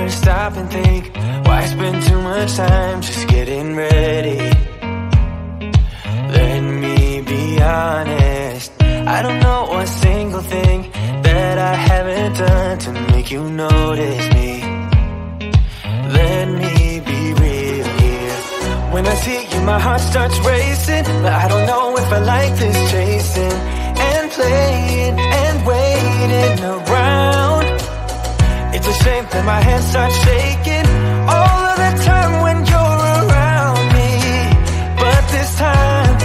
ever stop and think, why spend too much time just getting ready? Let me be honest, I don't know a single thing that I haven't done to make you notice me. Let me be real here. When I see you, my heart starts racing, but I don't know if I like this chasing and playing and waiting around. It's a shame that my hands start shaking all of the time when you're around me. But this time,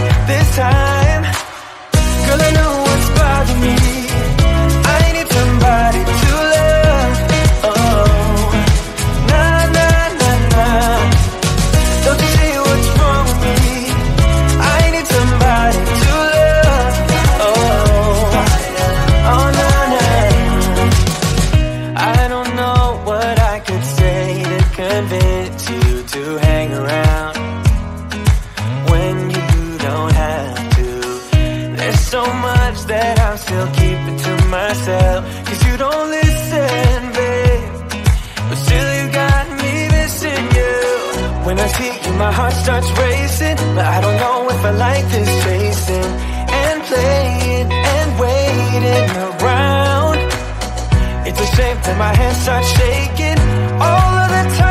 girl, I know what's bothering me. I need somebody to love. Oh, nah, nah, nah, nah. Don't you see what's wrong with me? I need somebody to love. Oh, oh, nah, nah. I don't know what I could say to convince you to hang around when you don't have to. There's so much that I'm still keeping to myself, 'cause you don't listen, babe. But still you got me missing you. When I see you, my heart starts racing, but I don't know if I like this chasing and playing and waiting around. It's a shame that my hands start shaking all of the time